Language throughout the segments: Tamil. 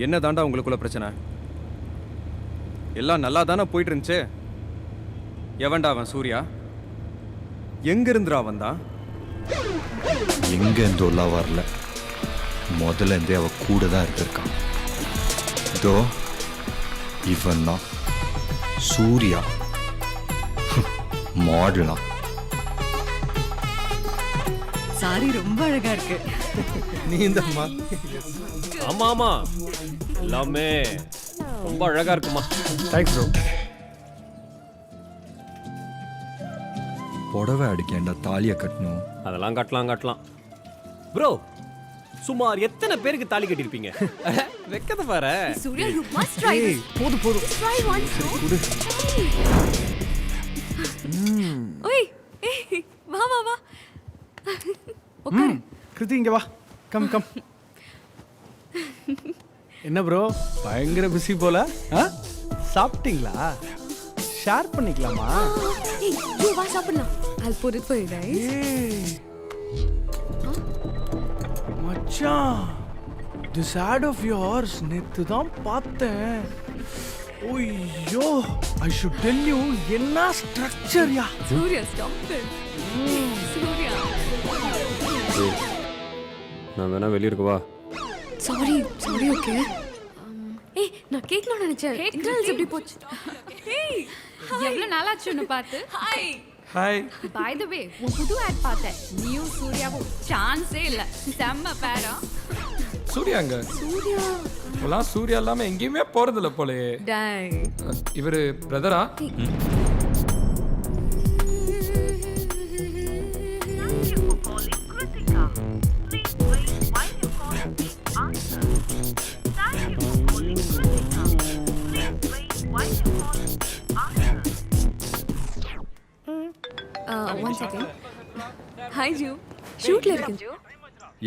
என்ன தாண்டா உங்களுக்குள்ள பிரச்சனை? எல்லாம் நல்லா தானே போயிட்டு இருந்துச்சு. எவன்டா அவன் சூர்யா? எங்க இருந்துடா வந்தான்? எங்க இருந்தோலாம் வரல, முதல்ல இருந்தே அவ கூட தான் இருந்திருக்கான். இதோ இவன் தான் சூர்யா, மாடலா. சாரி ரொம்ப அழகா இருக்கு. நீ இந்தம்மா. ஆமா ஆமா, எல்லாமே ரொம்ப அழகா இருக்குமா. Thanks bro. புடவை அடிக்கேண்டா தாலியை கட்டணும். அதெல்லாம் கட்டலாம் ப்ரோ. சுமார் எத்தனை பேருக்கு தாலி கட்டிருப்பீங்க? வெக்கத்தை பாரு. Surya you must try this. போதும் Try once. ஓய் வா வா வா. உட்காரு. கிருத்தி இங்க வா. Come come. என்ன ப்ரோ பயங்கர பிஸி போல? சாப்பிட்டீங்களா? ஷேர் பண்ணிக்கலாமா? ஏய் யூ வா சாப்பிடலாம். I'll put it for you guys. மச்சான், this ad of yours நேத்து தான் பார்த்தேன். ஓய்யோ, I should tell you என்ன ஸ்ட்ரக்சர் யா. Surya stop it. சூர்யா. நான் வேணா வெளிய இருக்கு வா. Sorry okay. ஏய் நான் கேக்கணும்னு நினைச்சேன். இன்டர்னல்ஸ் எப்படி போச்சு? ஏய் எவ்வளவு நாளாச்சு உன்னை பார்த்து. ஹாய். ஹாய். பை தி வே உன் புது ஆட் பார்த்தேன். நியூ சூர்யாவும் சான்ஸே இல்ல. செம்ம பேரா. சூர்யாங்க. சூர்யா. இப்போலாம் சூர்யா இல்லாம எங்கேயுமே போறதில்ல போலயே. டை. இவரு பிரதரா? One second. ஹாய் ஜூ. ஷூட்ல இருக்கேன்.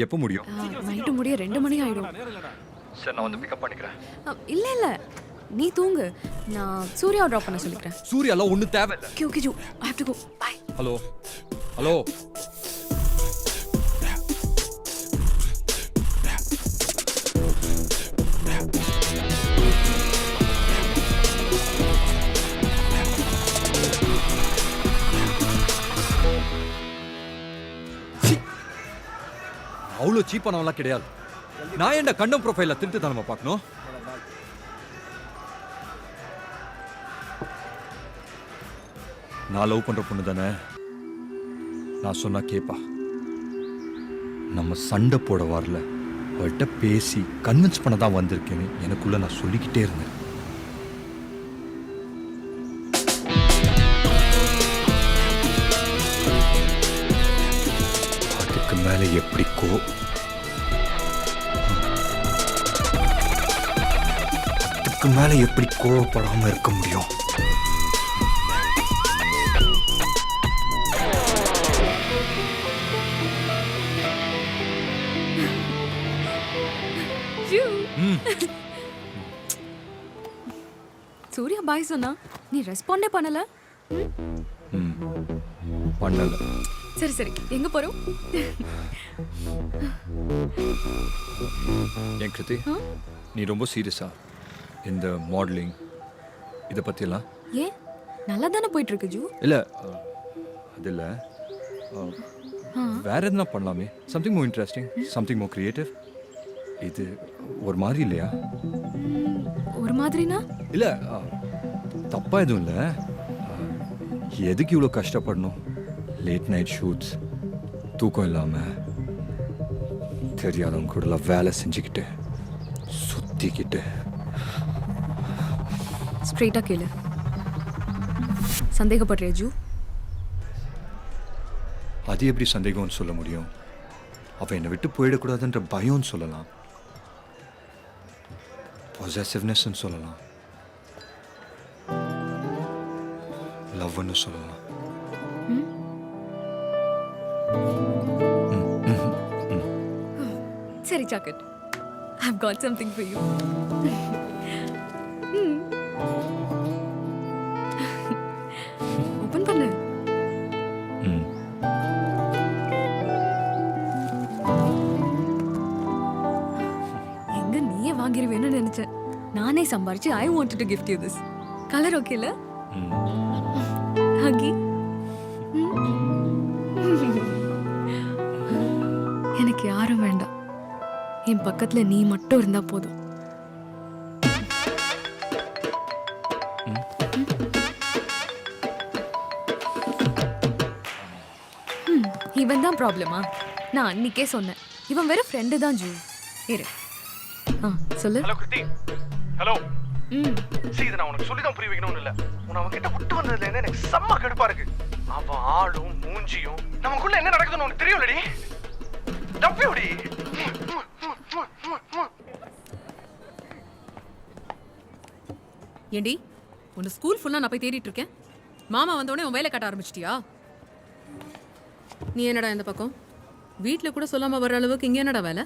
எப்போ முடியும்? நைட்டு முடிய 2 மணி ஆயிடும். சரி, நான் வந்து பிக்கப் பண்ணிக்கிறேன். இல்ல நீ தூங்கு. நான் சூர்யாவை ட்ராப் பண்ண சொல்லிக்கிறேன். சூர்யாலாம் ஒன்றும் தேவையில்லை. ஓகே ஜூ I have to go. Bye. Hello hello. அவ்வளோ சீப்பானவெல்லாம் கிடையாது. நான் என்ன கண்டம் ப்ரொஃபைல திருட்டு தான் நம்ம பார்க்கணும். நான் லவ் பண்ற பொண்ணு தானே, நான் சொன்னா கேப்பா. நம்ம சண்டை போட வரல, அவள்கிட்ட பேசி கன்வின்ஸ் பண்ண தான் வந்திருக்கேன்னு எனக்குள்ள நான் சொல்லிக்கிட்டே இருந்தேன். அதுக்கு மேல எப்படி அதுக்கு மேல எப்படி கோவப்படாம இருக்க முடியும்? ஜூ. சூர்யா பாய் சொன்னா நீ ரெஸ்பாண்டே பண்ணல. பண்ணல. சரி எங்க போறோம்? ஏன் கிருத்தி, நீ ரொம்ப சீரியஸா இந்த மாடலிங் இதை பற்றியெல்லாம்? ஏன் நல்லா தானே போயிட்டு இருக்கு ஜூ. இல்லை அது இல்லை, வேற எதுனா பண்ணலாமே. Something more interesting, something more creative. இது ஒரு மாதிரி இல்லையா? ஒரு மாதிரினா? இல்லை தப்பா எதுவும் இல்லை. எதுக்கு இவ்வளோ கஷ்டப்படணும்? லேட் நைட் ஷூட்ஸ், தூக்கம் இல்லாமல், தெரியாதவங்க கூடலாம் வேலை செஞ்சுக்கிட்டு சுற்றிக்கிட்டு. ஸ்ட்ரெயிட்டா கேளு. சந்தேகப்படுறியா ஜூ? அது எப்படி சந்தேகம்னு சொல்ல முடியும்? அவள் என்னை விட்டு போயிடக்கூடாதுன்ற பயம்னு சொல்லலாம், பொசசிவ்னஸ்ன்னு சொல்லலாம், லவ்னு சொல்லலாம். சரி socket, I've got something for you. Open பண்ணு. எங்க நீயே வாங்கிரு. saree வேணும்னு நினைச்சேன். நானே சம்பாரிச்சு I wanted to gift you this. Colour ஓகேல? ஹக்கி. எனக்கு யாரும் வேண்டாம். என் பக்கத்துல நீ மட்டும் இருந்தா போதும். இவன் தான் ப்ராப்ளமா? நான் அன்னைக்கே சொன்னேன் இவன் வேற ஃப்ரெண்டு தான் ஜூ. இரு சொல்லு. ஹலோ கிருத்தி. ஹலோ. ம் சீ, இதை நான் உனக்கு சொல்லி தான் புரிய வைக்கணும்னு இல்லை. உன்னை அவன் கிட்ட விட்டு வந்ததுலேருந்து எனக்கு செம்ம கடுப்பா இருக்கு. அவன் ஆளும் மூஞ்சியும் நமக்குள்ள என்ன நடக்குதுன்னு உனக்கு தெரியும்லடி. டப்பியோடி. ஏண்டி உன்னை ஸ்கூல் ஃபுல்லாக நான் போய் தேடிட்டு இருக்கேன். மாமா வந்தோடனே உன் வேலை காட்ட ஆரம்பிச்சிட்டியா? நீ என்னடா இந்த பக்கம் வீட்டில் கூட சொல்லாமல் வர்ற அளவுக்கு இங்கே என்னடா வேலை?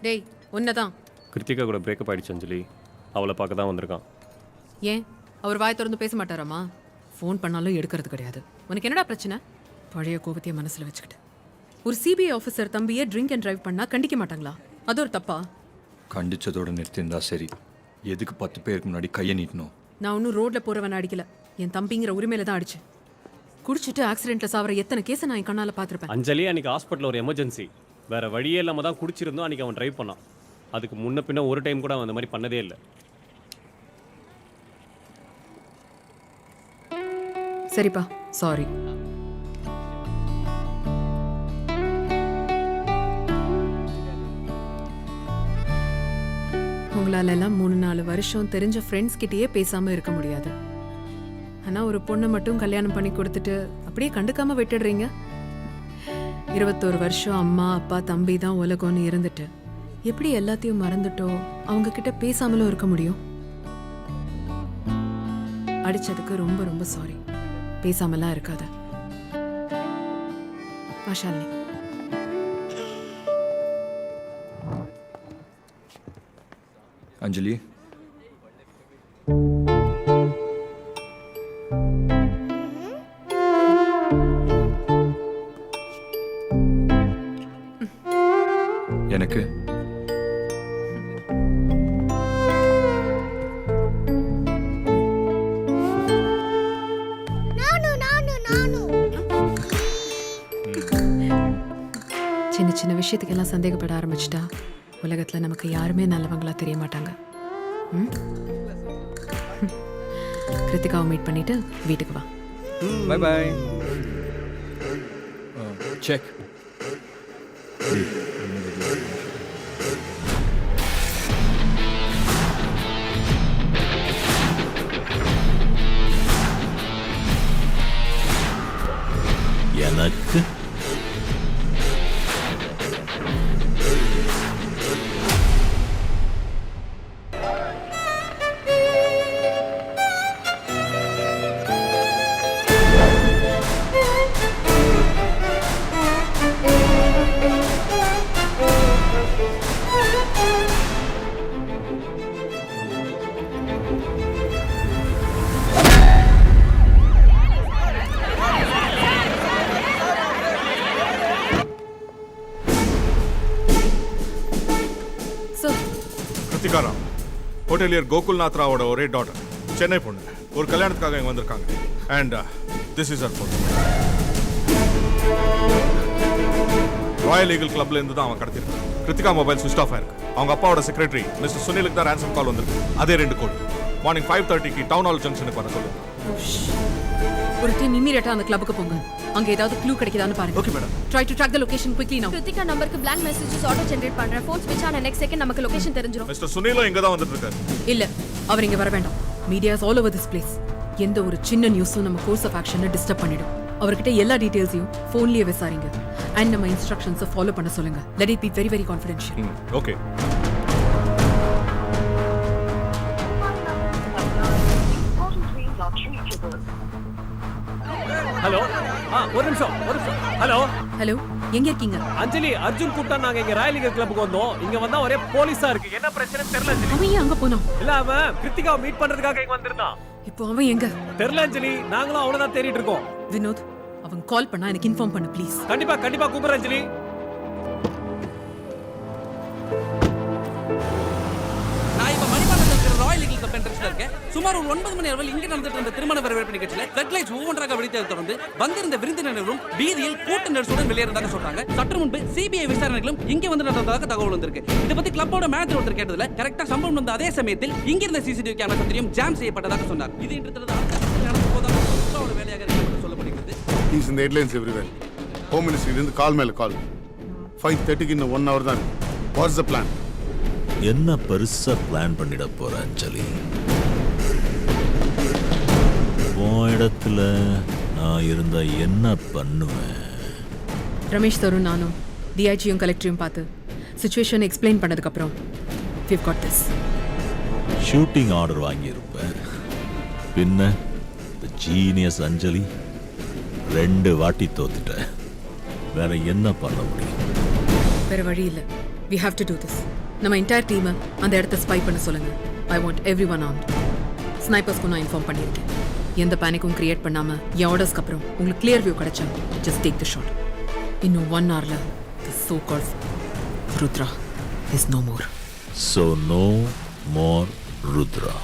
டேய் ஒன்னதான். கிருத்திகா கூட பிரேக்கப் ஆயிடுச்சு அஞ்சலி. அவளை பார்க்க தான் வந்திருக்கான். ஏன் அவர் வாய் திறந்து பேச மாட்டாராமா? ஃபோன் பண்ணாலும் எடுக்கிறது கிடையாது. உனக்கு என்னடா பிரச்சனை? பழைய கோபத்தையே மனசில் வச்சுக்கிட்டு ஒரு சிபிஐ ஆஃபீஸர் தம்பியை ட்ரிங்க் அண்ட் டிரைவ் பண்ணால் கண்டிக்க மாட்டாங்களா? அது ஒரு தப்பா? கண்டிச்சதோட நிறுத்தியிருந்தா சரி. எதுக்கு 10 பேருக்கு முன்னாடி கையை நீட்டணும்? நான் ஒன்றும் ரோட்டில் போகிறவன் அடிக்கல. என் தம்பிங்கிற உரிமையில தான் அடிச்சு. குடிச்சிட்டு ஆக்சிடென்ட்ல சாவற எத்தனை கேஸை நான் என் கண்ணால் பார்த்துருப்பேன். அஞ்சலி அன்னைக்கு ஹாஸ்பிட்டல் ஒரு எமர்ஜென்சி. வேற வழியே இல்லாமல் தான் குடிச்சிருந்தோம். அன்னைக்கு அவன் டிரைவ் பண்ணான். அதுக்கு முன்ன பின்ன ஒரு டைம் கூட அவன் அந்த மாதிரி பண்ணதே இல்லை. சரிப்பா, சாரி. உங்களால எல்லாம் 3-4 வருஷம் தெரிஞ்ச ஃப்ரெண்ட்ஸ் கிட்டயே பேசாம இருக்க முடியாது. ஆனா ஒரு பொண்ணை மட்டும் கல்யாணம் பண்ணி கொடுத்துட்டு அப்படியே கண்டுக்காம விட்டுடுறீங்க. 21 வருஷம் அம்மா அப்பா தம்பி தான் உலகம்னு இருந்துட்டு எப்படி எல்லாத்தையும் மறந்துட்டோ அவங்க கிட்ட பேசாமலும் இருக்க முடியும்? அடிச்சதுக்கு ரொம்ப ரொம்ப சாரி. பேசாமலாம் இருக்காத. மாஷால்லி. அஞ்சலி, எனக்கு சின்ன சின்ன விஷயத்துக்கெல்லாம் சந்தேகப்பட ஆரம்பிச்சிட்டா உலகத்துல நமக்கு யாருமே நல்லவங்களா தெரிய மாட்டாங்க. கிருத்திகாவை மீட் பண்ணிட்டு வீட்டுக்கு வா. Bye bye. செக். எனக்கு கிருத்திகாராம், ஹோட்டலியர் கோகுல்நாத் ராவோட ஒரே டாட்டர். சென்னை பொண்ணு. ஒரு கல்யாணத்துக்காக இங்கே வந்திருக்காங்க. அண்ட் திஸ் இஸ் அவர் பொண்ணு. ராயல் ஈகிள் கிளப்ல இருந்து தான் அவன் கடத்திருக்கான். கிருத்திகா மொபைல் சுவிச் ஆஃப் ஆயிருக்கு. அவங்க அப்பாவோட செக்ரட்டரி மிஸ்டர் சுனிலுக்கு தான் ரேன்சம் கால் வந்திருக்கு. அதே 2 கோடி. மார்னிங் 5:30க்கு டவுன் ஹால் ஜங்ஷனுக்கு வர சொல்லுங்க. ஒரு டீம் இம்மீடியட்டா அந்த கிளப்புக்கு போங்க. அங்க ஏதாவது க்ளூ கிடைக்குதான்னு பாருங்க. Okay madam. Try to track the location quickly now. Krithika நம்பருக்கு blank messages ஆட்டோ ஜெனரேட் பண்றேன். ஃபோன் ஸ்விட்ச் ஆன நெக்ஸ்ட் செகண்ட் நமக்கு லொகேஷன் தெரிஞ்சிரும். மிஸ்டர் சுனிலும் இங்க தான் வந்துட்டு இருக்காரு. இல்ல, அவர் இங்க வர வேண்டாம். Medias all over this place. எந்த ஒரு சின்ன நியூஸும் நம்ம கோர்ஸ் ஆஃப் ஆக்ஷனை டிஸ்டர்ப் பண்ணிடும். அவர்கிட்ட எல்லா டீடைல்ஸையும் ஃபோன்லயே விசாரிங்க. அண்ட் நம்ம இன்ஸ்ட்ரக்ஷன்ஸை ஃபாலோ பண்ண சொல்லுங்க. Let it be very very confidential. Okay. Hello, ஒரு நிமிஷம். ஹலோ ஹலோ, எங்க இருக்கீங்க? அஞ்சலி, அர்ஜுன் கூப்பிட்டா நாங்க இங்க ராயல் ஈகிள் கிளப்புக்கு வந்தோம். இங்க வந்தா ஒரே போலீஸா இருக்கு. என்ன பிரச்சனை தெரியல அஞ்சலி. அவன் ஏன் அங்க போனான்? இல்ல, அவன் கிருத்திகாவை மீட் பண்றதுக்காக இங்க வந்திருந்தான். இப்போ அவன் எங்க? தெரியல அஞ்சலி. நாங்களும் அவனை தான் தேடிட்டு இருக்கோம். வினோத், அவன் கால் பண்ணா எனக்கு இன்ஃபார்ம் பண்ணு ப்ளீஸ். கண்டிப்பா கூப்பிடுறேன் அஞ்சலி. இப்ப இன்ட்ரெஸ்ட்ல இருக்கேன். சுமார் ஒரு 9 மணி அளவில் இங்கே நடந்துட்டு இருந்த திருமண வரவேற்பு நிகழ்ச்சியில் ரெட் லைட்ஸ் ஒவ்வொன்றாக வெடித்ததை தொடர்ந்து வந்திருந்த விருந்தினர்களும் வீதியில் கூட்ட நெரிசலுடன் வெளியேறதாக சொல்றாங்க. சற்று முன்பு சிபிஐ விசாரணைகளும் இங்கே வந்து நடந்ததாக தகவல் வந்திருக்கு. இதை பத்தி கிளப்போட மேனேஜர் ஒருத்தர் கேட்டதுல கரெக்டா சம்பவம் நடந்த அதே சமயத்தில் இங்கிருந்த சிசிடிவி கேமரா சத்திரியும் ஜாம் செய்யப்பட்டதாக சொன்னார். இது இன்று நடந்து போதாக சுற்றுலாவோட வேலையாக இருக்கிறது சொல்லப்படுகிறது. He's in the headlines everywhere. Home Ministry இருந்து கால் மேல கால். 5:30க்கு இன்னும் 1 hour தான். What's the plan? என்ன பெருசா பிளான் பண்ணிட போற அஞ்சலி? உன் இடத்துல நான் இருந்தா என்ன பண்ணுவேன்? ரமேஷ் தருண் நானும் டிஐஜியும் கலெக்டரையும் பார்த்து சுச்சுவேஷன் எக்ஸ்பிளைன் பண்ணதுக்கப்புறம் we've got this. Shooting order வாங்கியிருப்பேன். பின்ன ஜீனியஸ் அஞ்சலி 2 வாட்டி தோத்துட்ட. வேற என்ன பண்ண முடியும்? வேற வழி இல்லை. we have to do this. நம்ம என்டையர் டீமை அந்த இடத்த ஸ்பை பண்ண சொல்லுங்க. I want everyone armed. ஸ்னைப்பர்ஸ்க்கு நான் இன்ஃபார்ம் பண்ணியிருக்கேன். எந்த பேனிக்கும் கிரியேட் பண்ணாம என் ஆர்டர்ஸ்க்கு அப்புறம் உங்களுக்கு கிளியர் வியூ கிடைச்சா ஜஸ்ட் டேக் தி ஷாட். இன்னும் 1 hourல the so called Rudra is no more. So no more Rudra.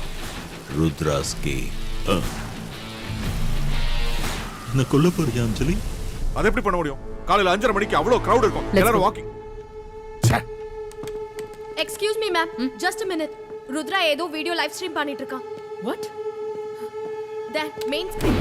Rudra's game. என்ன கொல்ல போறியா அஞ்சலி? அது எப்படி பண்ண முடியும்? காலையில 5:30 மணிக்கு அவ்வளவு கிரவுட் இருக்கும். எல்லாரும் walking. Excuse me ma'am, just a minute. Rudra ஏதோ வீடியோ லைவ் ஸ்ட்ரீம் பண்ணிட்டு இருக்கான். What? That main screen.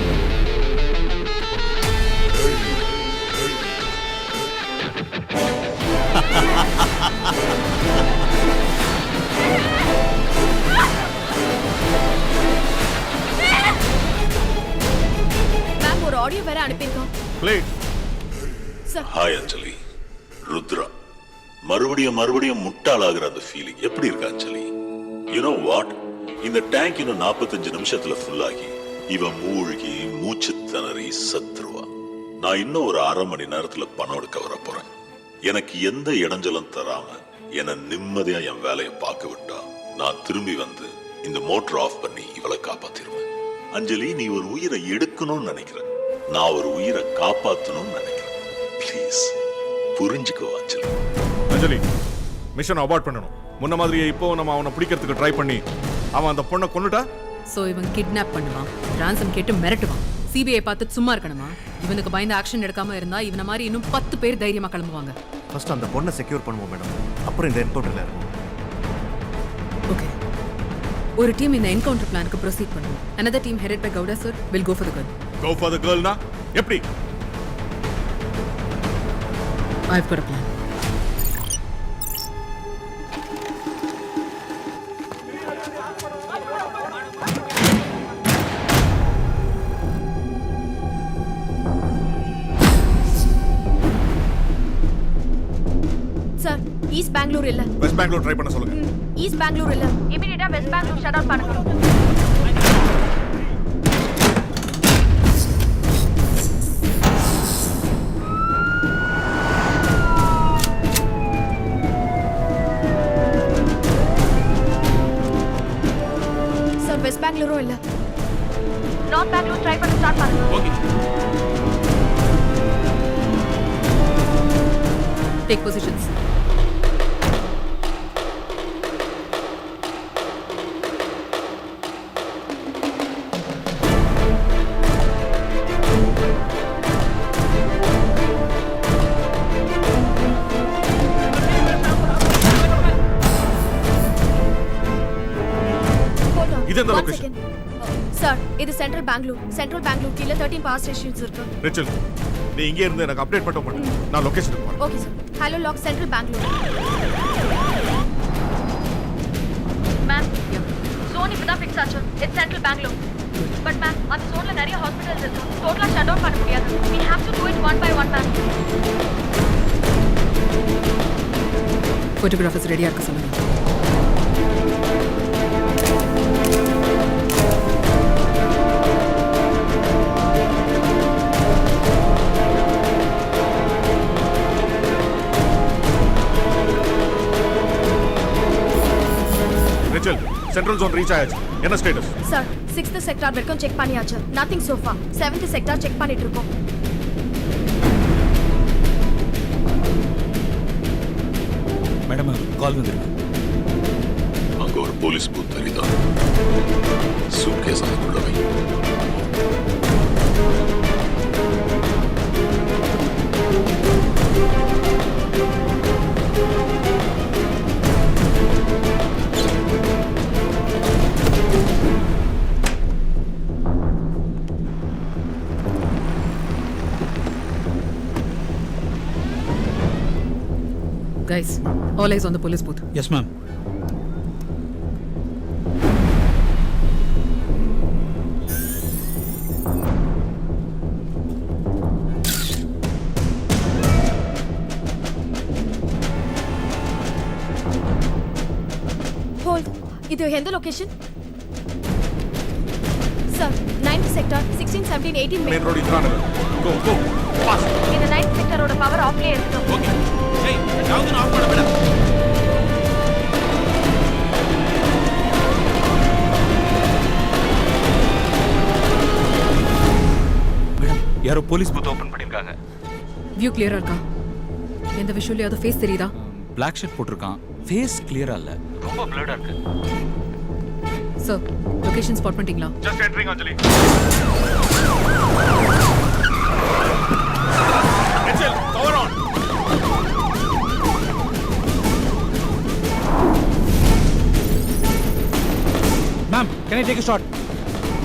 Ma'am ஒரு ஆடியோ வேற அனுப்பியிருக்கோம். ப்ளே. ஹாய் அஞ்சலி. ருத்ரா மறுபடியும் முட்டாளாகிற அந்த ஃபீலிங் எப்படி இருக்கு அஞ்சலி? யூ நோ வாட், இந்த டேங்க் இன்னும் 45 நிமிஷத்துல ஃபுல் ஆகி இவன் மூழ்கி மூச்சு திணறி சத்துருவா. நான் இன்னும் ஒரு 1/2 மணி நேரத்துல பணம் எடுக்க வர போறேன். எனக்கு எந்த இடைஞ்சலும் தராம என்ன நிம்மதியா என் வேலையை பார்க்க விட்டா நான் திரும்பி வந்து இந்த மோட்டர் ஆஃப் பண்ணி இவளை காப்பாத்திருவேன். அஞ்சலி, நீ ஒரு உயிரை எடுக்கணும்னு நினைக்கிற, நான் ஒரு உயிரை காப்பாத்தணும்னு நினைக்கிறேன். ப்ளீஸ் புரிஞ்சுக்கோ அஞ்சலி. அஞ்சலி, மிஷன் அபார்ட் பண்ணணும். முன்ன மாதிரியே இப்போ நம்ம அவனை பிடிக்கிறதுக்கு ட்ரை பண்ணி அவன் அந்த பொண்ணை கொன்னுட்டா சோ இவன் கிட்னாப் பண்ணுவான், ரான்சம் கேட்டு மிரட்டுவான். சிபிஐ பார்த்து சும்மா இருக்கணுமா? இவனுக்கு பயந்து ஆக்ஷன் எடுக்காம இருந்தா இவன மாதிரி இன்னும் 10 பேர் தைரியமா கிளம்புவாங்க. ஃபர்ஸ்ட் அந்த பொண்ணை செக்யூர் பண்ணுவோம் மேடம், அப்புறம் இந்த என்கவுண்டர்ல இருக்கும். ஓகே, ஒரு டீம் இந்த என்கவுண்டர் பிளானுக்கு ப்ரொசீட் பண்ணும். another team headed by Gowda sir will go for the girl. Go for the girl னா எப்படி? I've got a plan. Sir, east Bangalore இல்ல. வெஸ்ட் பெங்களூர் ட்ரை பண்ண சொல்லுங்க. ஈஸ்ட் பெங்களூர் இல்ல. இமிடியேட்டா வெஸ்ட் பெங்களூர் ஷட் டவுன் பண்ணுங்க. சார், வெஸ்ட் பெங்களூரும் இல்ல. நார்த் பெங்களூர் ட்ரை பண்ண ஸ்டார்ட் பண்ணுங்க. ஓகே. Take positions. இது எந்த லொகேஷன்? சார், இது சென்ட்ரல் பெங்களூர் கீழ 13 பவர் ஸ்டேஷன்ஸ் இருக்கு. ரிச்சல், நீ இங்கே இருந்து எனக்கு அப்டேட் மட்டும் பண்ணு. நான் லொகேஷனுக்கு போறேன். Okay sir. Hello lock central Bangalore. Ma'am, zone இப்பதான் ஃபிக்ஸ் ஆச்சு. It's central Bangalore. But ma'am, அந்த ஜோன்ல நிறைய ஹாஸ்பிடல்ஸ் இருக்கு. டோட்டலா ஷட் டவுன் பண்ண முடியாது. we have to do it one by one ma'am. Photographers ரெடியா இருக்க சொல்லுங்க. ரிச்சல், சென்ட்ரல் ஜோன் ரீச் ஆயாச்சு. என்ன ஸ்டேட்டஸ்? சார், 6th செக்டார் வரைக்கும் செக் பண்ணியாச்சு. Nothing so for. 7th sector check பண்ணிட்டு இருக்கோம். மேடம், கால் வந்துருக்கு. அங்க ஒரு போலீஸ் பூத் தெரியுதா? சூட்கேஸ் அதுக்குள்ள வை. Guys, all eyes on the police booth. Yes ma'am. Hold. இது எந்த location? Sir, 9th sector 16, 17, 18 main road இதுதான். கோ கோ ஃபாஸ்ட். இந்த 9th செக்டாரோட பவர் ஆஃப்லயே இருக்கட்டும். ஓகே. ஏய், யாவது ஆஃப் பண்ண வேண்டாம். யாரோ போலீஸ் பூத் ஓபன் பண்ணிருக்காங்க. வியூ கிளியரா இருக்கா? எந்த விஷுவலையாவது ஃபேஸ் தெரியுதா? பிளாக் ஷர்ட் போட்டிருக்கான். ஃபேஸ் கிளியரா இல்ல, ரொம்ப பிளர்டா இருக்கு. சார், லொகேஷன் ஸ்பாட் பண்ணிட்டீங்களா? Just entering Anjali. எச்சல் cover on. Ma'am, can I take a shot?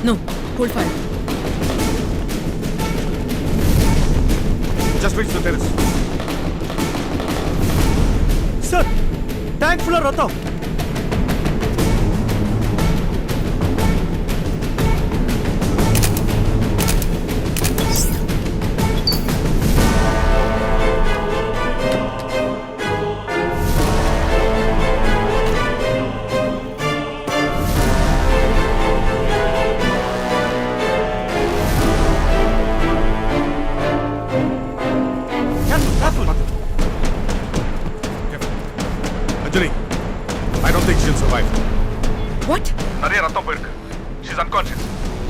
No, hold fire. Just reach the terrace. Sir, tank ஃபுல்லா ரத்தம். Anjali, I don't think she'll survive. What? நிறைய ரத்தம் போயிருக்கு. She's unconscious.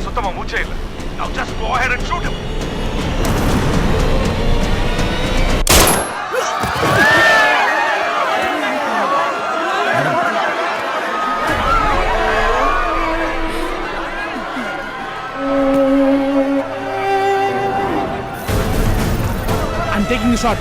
சுத்தமா மூச்சே இல்ல. Now just go ahead and shoot him. I'm taking a shot.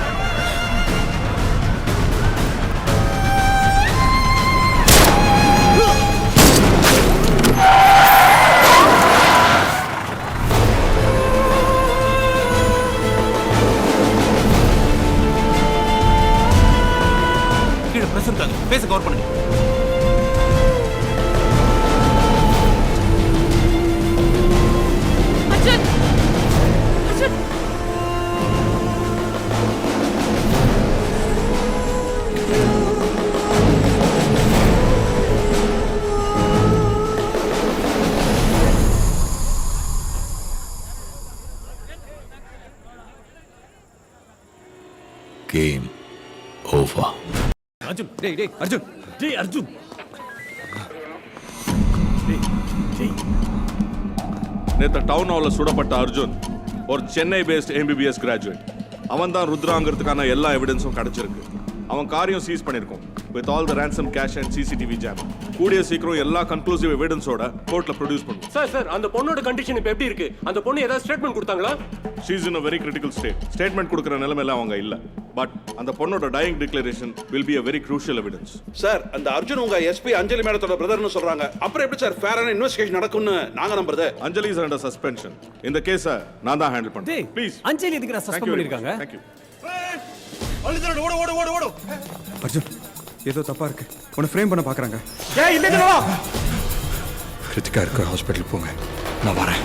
கீழ பிரஸ் இருக்காங்க. ஃபேஸ் கவர் பண்ணுங்க. அர்ஜுன்! அர்ஜுன்! Game over. அர்ஜுன், டேய் டேய் அர்ஜுன், டேய் அர்ஜுன். நேற்று டவுன் ஹால்ல சுடப்பட்ட அர்ஜுன் ஒரு சென்னை பேஸ்ட் MBBS கிராஜுவேட். அவன் தான் ருத்ராங்கிறதுக்கான எல்லா எவிடன்ஸும் கிடைச்சிருக்கு. அவன் காரையும் சீஸ் பண்ணியிருக்கோம் with all the ransom cash and CCTV jam. கூடிய சீக்கிரம் எல்லா கன்க்ளூசிவ் எவிடன்ஸோட கோர்ட்ல ப்ரொடியூஸ் பண்ணுவோம். சார், அந்த பொண்ணோட கண்டிஷன் இப்ப எப்படி இருக்கு? அந்த பொண்ணு ஏதாவது ஸ்டேட்மெண்ட் கொடுத்தாங்களா? She is in a very critical state. Statement கொடுக்குற நிலைமையில அவங்க இல்ல. பட் அந்த பொண்ணோட dying declaration will be a very crucial evidence. Sir, அந்த அர்ஜுன் உங்க SP அஞ்சலி மேடத்தோட பிரதர்னு சொல்றாங்க. அப்புறம் எப்படி சார் ஃபேரான இன்வெஸ்டிகேஷன் நடக்கும்னு நாங்க நம்புறது? அஞ்சலி is under suspension. இந்த கேஸை நான் தான் ஹேண்டில் பண்றேன். டேய் ப்ளீஸ். அஞ்சலி எதுக்கு சஸ்பெண்ட் பண்ணிருக்காங்க? Thank you. அர்ஜுன், ஏதோ தப்பா இருக்கு. உன்னை ஃப்ரேம் பண்ண பாக்குறாங்க. ஏய், இல்ல வா. கிருத்திகா இருக்கிற ஹாஸ்பிட்டல் போங்க. நான் வரேன்.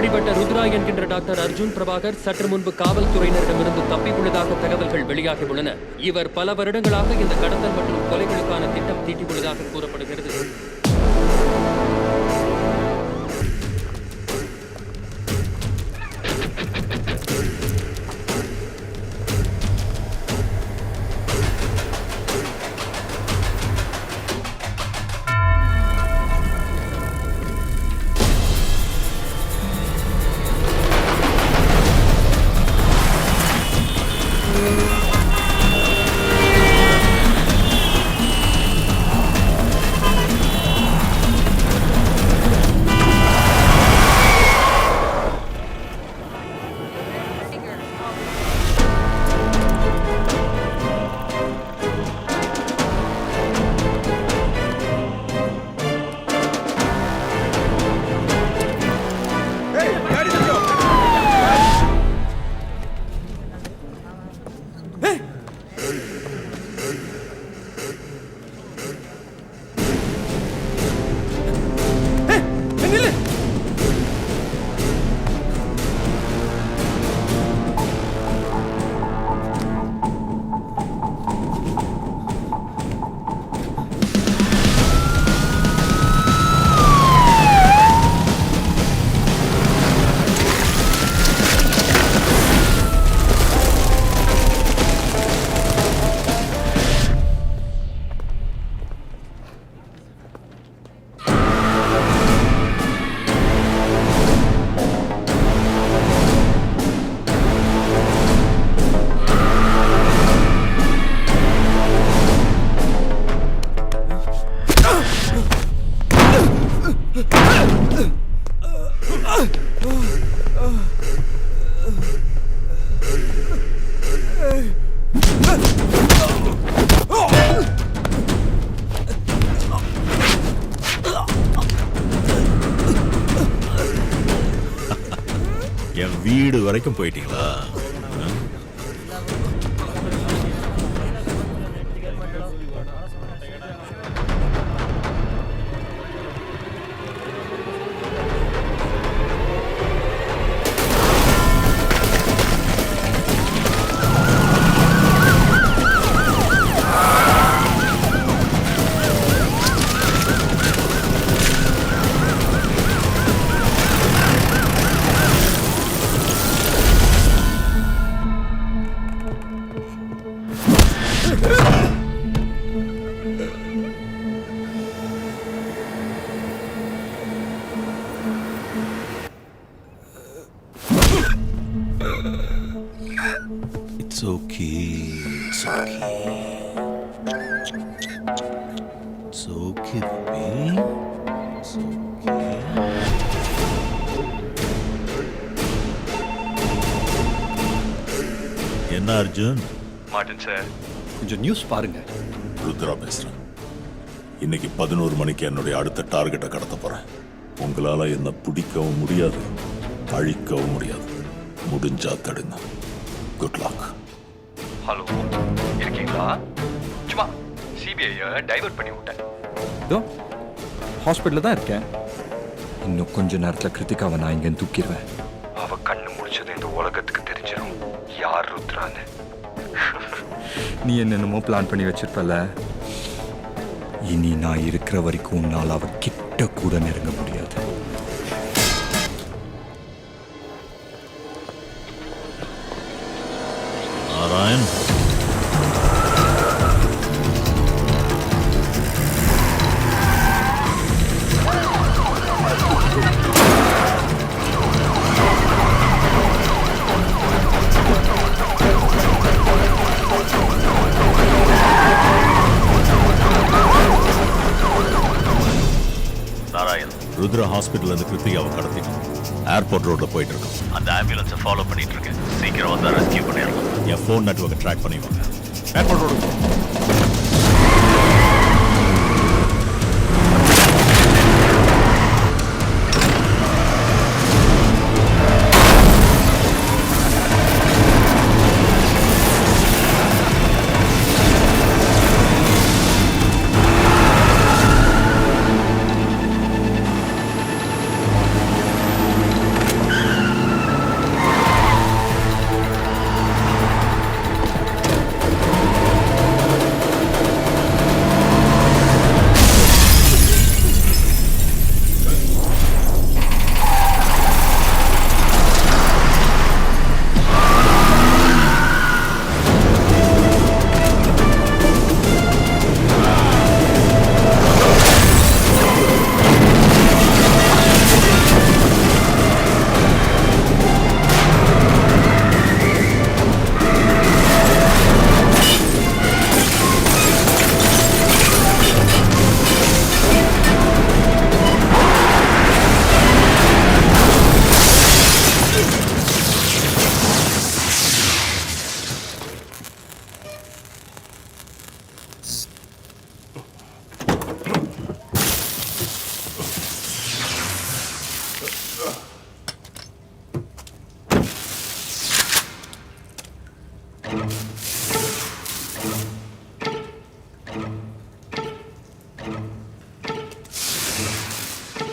பிடிபட்ட ருத்ரா என்கின்ற டாக்டர் அர்ஜுன் பிரபாகர் சற்று முன்பு காவல்துறையினரிடமிருந்து தப்பியுள்ளதாக தகவல்கள் வெளியாகியுள்ளன. இவர் பல வருடங்களாக இந்த கடத்தல் மற்றும் கொலைகளுக்கான திட்டம் தீட்டியுள்ளதாக கூறப்படுகிறது. என் வீடு வரைக்கும் போயிட்டீங்களா? It's okay. It's okay. It's okay, baby. It's okay. என்ன அர்ஜுன்? மார்ட்டின் சார், கொஞ்சம் நியூஸ் பாருங்க. ருத்ரா பேசுறேன். இன்னைக்கு 11 மணிக்கு என்னுடைய அடுத்த டார்கெட்டை கடத்த போறேன். உங்களால என்ன பிடிக்கவும் முடியாது, அழிக்கவும் முடியாது. முடிஞ்சா தடுங்க. Good luck. ஹலோ, இருக்கீங்களா? சும்மா சிபிஐயை டைவர்ட் பண்ணி விட்டேன். இதோ ஹாஸ்பிட்டலில் தான் இருக்கேன். இன்னும் கொஞ்ச நேரத்தில் கிருத்திகாவை நான் இங்கே தூக்கிடுவேன். அவ கண்ணு முடிச்சது இந்த உலகத்துக்கு தெரிஞ்சிடும் யார் ருத்ரான்னு. நீ என்னென்னமோ பிளான் பண்ணி வச்சிருப்பல. இனி நான் இருக்கிற வரைக்கும் உன்னால் அவ கிட்ட கூட நெருங்க முடியாது. நாராயண், ருத்ரா ஹாஸ்பிட்டல் இருந்து கிருத்திகாவை கடத்திட்டோம். ஏர்போர்ட் ரோட்ல போயிட்டு இருக்கோம். அந்த ஆம்புலன்ஸை ஃபாலோ பண்ணிட்டு இருக்கேன். சீக்கிரம் வந்து ரெஸ்கியூ பண்ணிடலாம். என் ஃபோன் நெட்வொர்க்கை ட்ராக் பண்ணிடுவாங்க. ஏர்போர்ட் ரோடு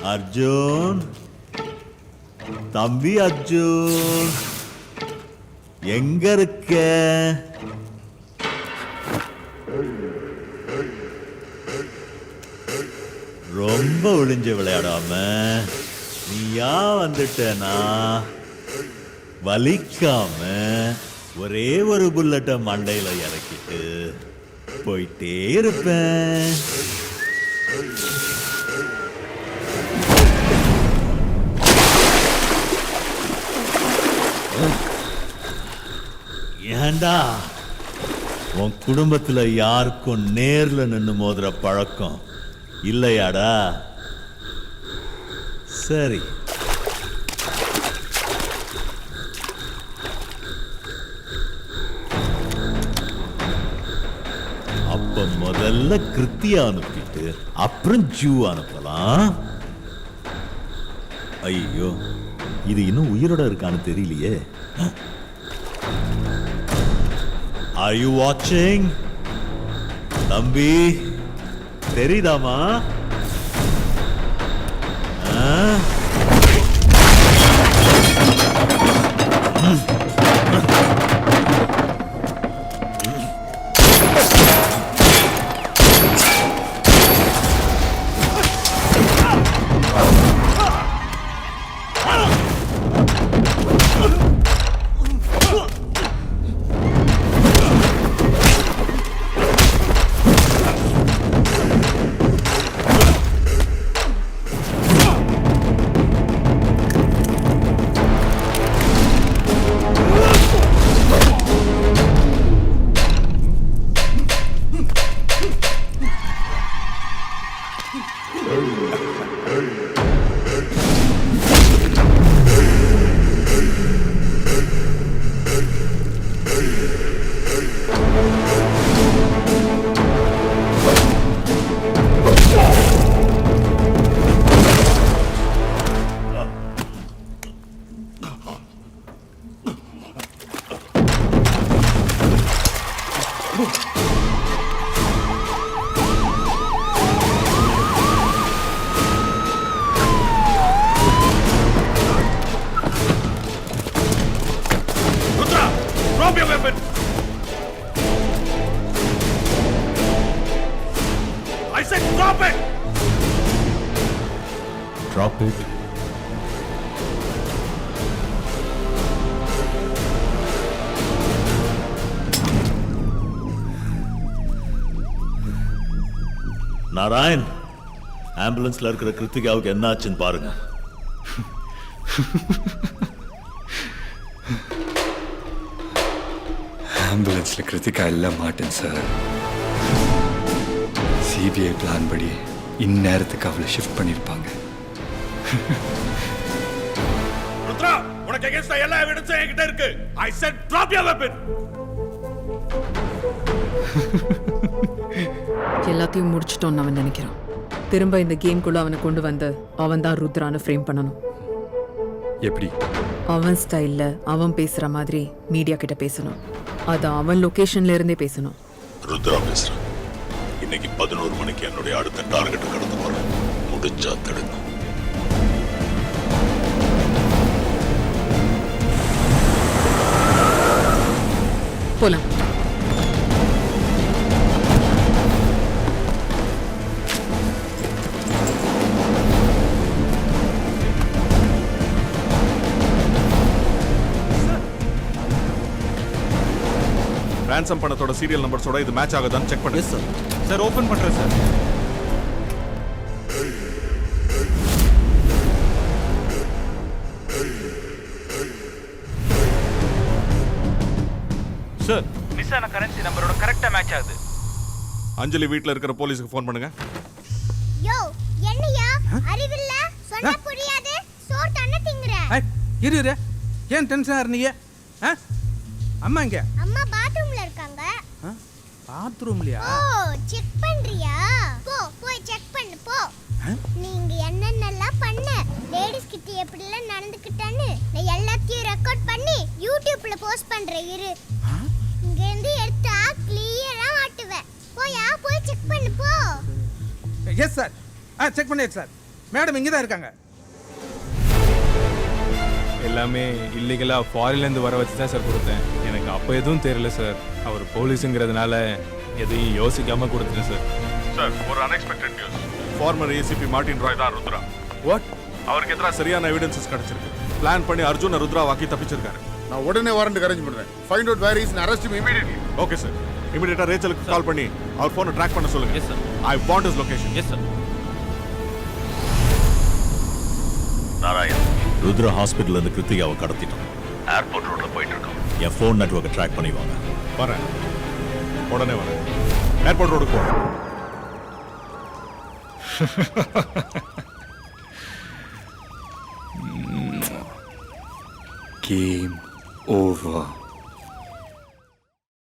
அர்ஜுன், தம்பி அர்ஜுன், எங்க இருக்க? ரொம்ப ஒளிஞ்சு விளையாடாம நீயா வந்துட்டனா வலிக்காம ஒரே ஒரு புல்லட்ட மண்டையில இறக்கிட்டு போயிட்டே இருப்பேன். ஏண்டா உன் குடும்பத்துல யாருக்கும் நேர்ல நின்னு மோதுற பழக்கம் இல்லையாடா? சரி, அப்ப முதல்ல கிருத்தியா அனுப்பிட்டு அப்புறம் ஜூ அனுப்பலாம். ஐயோ, இது இன்னும் உயிரோட இருக்கான்னு தெரியலையே. Are you watching? தம்பி, தெரியுதாமா? Drop your weapon! I said drop it! Drop it. Narayan, ஆம்புலன்ஸ்ல இருக்கிற கிருத்திகாவுக்கு என்ன ஆச்சுன்னு பாருங்க. ஆம்புலன்ஸ்ல கிருத்திகா இல்ல மாட்டேன் சார். சிபிஐ பிளான் படி இந்நேரத்துக்கு அவளை ஷிஃப்ட் பண்ணிருப்பாங்க. ருத்ரா, உனக்கு அகைன்ஸ்டா எல்லா எவிடன்ஸும் என்கிட்ட இருக்கு. I said drop your weapon. எல்லாத்தையும் முடிச்சிட்டோம்னு அவன் நினைக்கிறான். திரும்ப இந்த கேம்குள்ள அவனை கொண்டு வந்து அவன் தான் ருத்ரான்னு ஃப்ரேம் பண்ணணும். எப்படி? அவன் ஸ்டைல்ல அவன் பேசுற மாதிரி மீடியா கிட்ட பேசணும். அது அவன் லொகேஷன்ல இருந்தே பேசணும். ருத்ரா பேசுறேன். இன்னைக்கு 11 மணிக்கு என்னுடைய அடுத்த டார்கெட் கடந்து போறேன். முடிஞ்சா தடுங்க. போலாம். ரான்சம் பணத்தோட சீரியல் நம்பர்ஸோட இது மேட்ச் ஆகுதான்னு செக் பண்ணுங்க. Yes sir. சார், ஓபன் பண்றேன் சார். சார், மிஸ் ஆன கரன்சி நம்பரோட கரெக்ட்டா மேட்ச் ஆகுது. அஞ்சலி வீட்ல இருக்கிற போலீஸ்க்கு ஃபோன் பண்ணுங்க. யோ, என்னையா அறிவில்ல? சொன்னா புரியாது. சோறு தண்ணி திங்கற. இரு. ஏன் டென்ஷனா இருந்தீங்க? அம்மா எங்க? அம்மா பாத்ரூம்ல இருக்காங்க. பாத்ரூம்லயா? ஓ, செக் பண்றியா? போய் செக் பண்ணு போ. நீங்க என்னென்னலாம் பண்ண, லேடிஸ் கிட்ட எப்படிலாம் நடந்துக்கிட்டேன்னு நான் எல்லாத்தையும் ரெக்கார்ட் பண்ணி யூடியூப்ல போஸ்ட் பண்றேன். இரு, இங்க இருந்து எடுத்தா கிளியரா மாட்டுவேன். போய் செக் பண்ணு போ. Yes sir. செக் பண்ணியாச்சு சார். மேடம் இங்கே தான் இருக்காங்க. எல்லாமே இல்லீகலாக ஃபாரின்லேருந்து வர வச்சு தான் சார் கொடுத்தேன். எனக்கு அப்போ எதுவும் தெரியல சார். அவர் போலீஸுங்கிறதுனால எதையும் யோசிக்காமல் கொடுத்துட்டேன் சார். சார், ஒரு unexpected news. Former ACP Martin Roy தான் ருத்ரா. வாட்? அவருக்கு எதிராக சரியான எவிடன்சஸ் கிடைச்சிருக்கு. பிளான் பண்ணி அர்ஜுன் ருத்ரா வாக்கி தப்பிச்சிருக்காரு. நான் உடனே வாரண்ட் அரேஞ்ச் பண்றேன். Find out where is and arrest him immediately. Okay sir. இமிடியேட்டா ரேச்சலுக்கு கால் பண்ணி அவர் ஃபோனை ட்ராக் பண்ண சொல்லுங்க. Yes sir. I want his location. Yes sir. Narayan, Rudra ஹாஸ்பிட்டல்ல இருந்து கிருத்திகாவை கடத்திட்டோம். ஏர்போர்ட் ரோட்ல போயிட்டு இருக்கோம். என் ஃபோன் நெட்வொர்க்கை ட்ராக் பண்ணி வாங்க. வரேன், உடனே வரேன். ஏர்போர்ட் ரோடுக்கு போறேன். Game over.